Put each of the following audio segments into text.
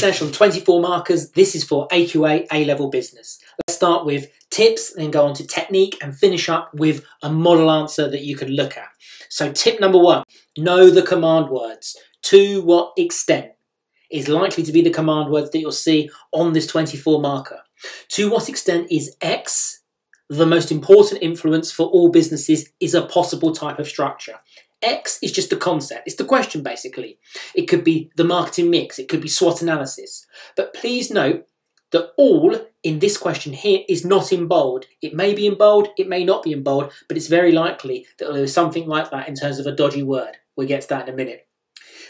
session on 24 markers. This is for AQA A-level business. Let's start with tips, then go on to technique and finish up with a model answer that you can look at. So tip number 1, know the command words. To what extent is likely to be the command words that you'll see on this 24 marker. To what extent is X the most important influence for all businesses is a possible type of structure. X is just the concept, it's the question basically. It could be the marketing mix, it could be SWOT analysis. But please note that all in this question here is not in bold. It may be in bold, it may not be in bold, but it's very likely that there is something like that in terms of a dodgy word. We'll get to that in a minute.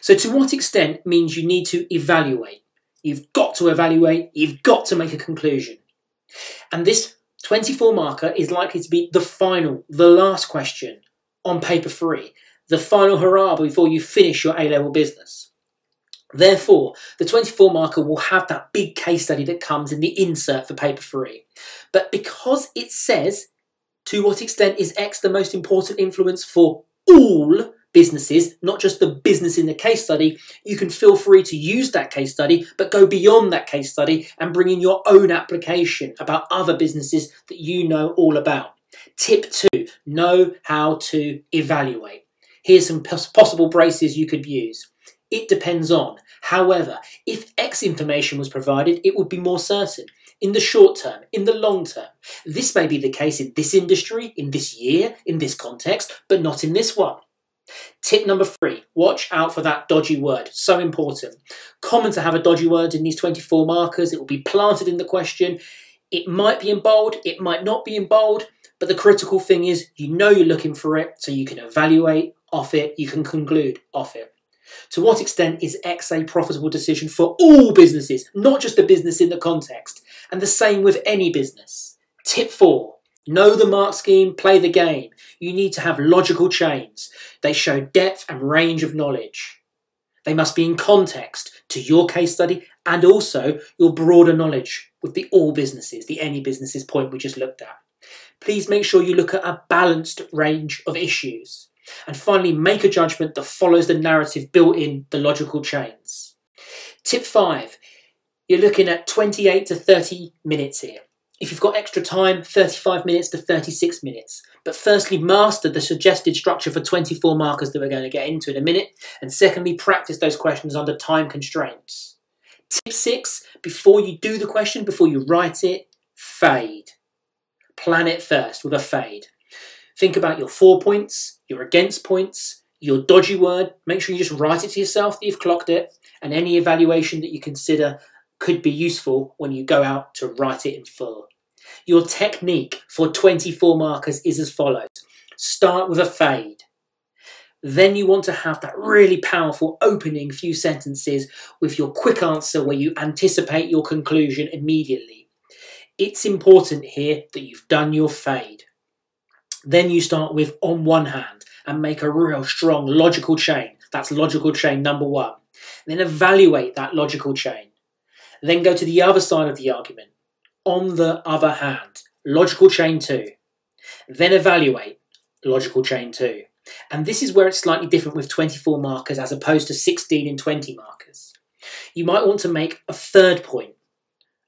So to what extent means you need to evaluate. You've got to evaluate, you've got to make a conclusion. And this 24 marker is likely to be the last question on paper 3. The final hurrah before you finish your A-level business. Therefore, the 24 marker will have that big case study that comes in the insert for paper 3. But because it says, to what extent is X the most important influence for all businesses, not just the business in the case study, you can feel free to use that case study, but go beyond that case study and bring in your own application about other businesses that you know all about. Tip 2, know how to evaluate. Here's some possible braces you could use. It depends on. However, if X information was provided, it would be more certain. In the short term, in the long term. This may be the case in this industry, in this year, in this context, but not in this one. Tip number 3, watch out for that dodgy word. So important. Common to have a dodgy word in these 24 markers. It will be planted in the question. It might be in bold, it might not be in bold, but the critical thing is you know you're looking for it, so you can evaluate off it, you can conclude off it. To what extent is X a profitable decision for all businesses, not just the business in the context? And the same with any business. Tip 4, know the mark scheme, play the game. You need to have logical chains. They show depth and range of knowledge. They must be in context to your case study and also your broader knowledge with the all businesses, the any businesses point we just looked at. Please make sure you look at a balanced range of issues. And finally, make a judgment that follows the narrative built in the logical chains. Tip 5, you're looking at 28 to 30 minutes here. If you've got extra time, 35 minutes to 36 minutes. But firstly, master the suggested structure for 24 markers that we're going to get into in a minute. And secondly, practice those questions under time constraints. Tip 6, before you do the question, before you write it, fade. Plan it first with a fade. Think about your 4 points, your against points, your dodgy word. Make sure you just write it to yourself that you've clocked it, and any evaluation that you consider could be useful when you go out to write it in full. Your technique for 24 markers is as follows. Start with a fade. Then you want to have that really powerful opening few sentences with your quick answer where you anticipate your conclusion immediately. It's important here that you've done your fade. Then you start with on one hand and make a real strong logical chain. That's logical chain number 1. Then evaluate that logical chain. Then go to the other side of the argument. On the other hand, logical chain 2. Then evaluate logical chain 2. And this is where it's slightly different with 24 markers as opposed to 16 and 20 markers. You might want to make a third point.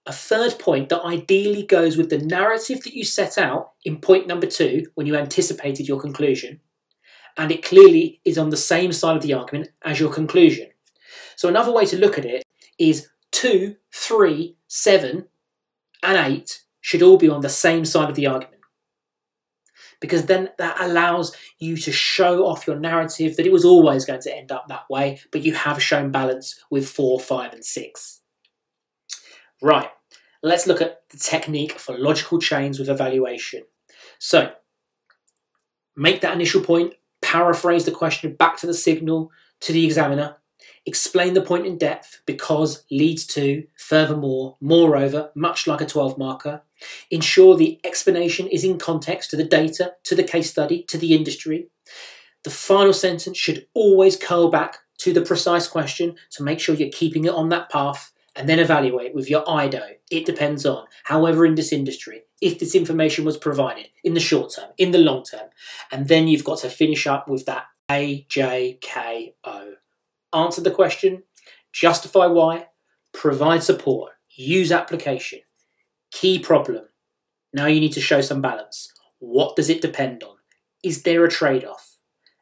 A third point that ideally goes with the narrative that you set out in point number 2 when you anticipated your conclusion, and it clearly is on the same side of the argument as your conclusion. So another way to look at it is 2, 3, 7 and 8 should all be on the same side of the argument, because then that allows you to show off your narrative that it was always going to end up that way, but you have shown balance with 4, 5 and 6. Right, let's look at the technique for logical chains with evaluation. So, make that initial point, paraphrase the question back to the signal, to the examiner, explain the point in depth, because leads to, furthermore, moreover, much like a 12 marker. Ensure the explanation is in context to the data, to the case study, to the industry. The final sentence should always curl back to the precise question to make sure you're keeping it on that path. And then evaluate with your IDO. It depends on, however in this industry, if this information was provided in the short term, in the long term. And then you've got to finish up with that AJKO. Answer the question, justify why, provide support, use application, key problem. Now you need to show some balance. What does it depend on? Is there a trade-off?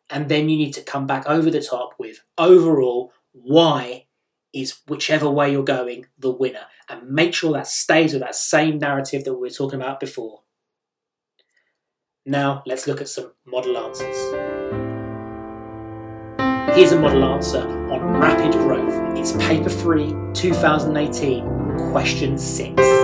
And then you need to come back over the top with overall, why is whichever way you're going the winner? And make sure that stays with that same narrative that we were talking about before. Now let's look at some model answers. Here's a model answer on rapid growth. It's paper 3, 2018, question 6.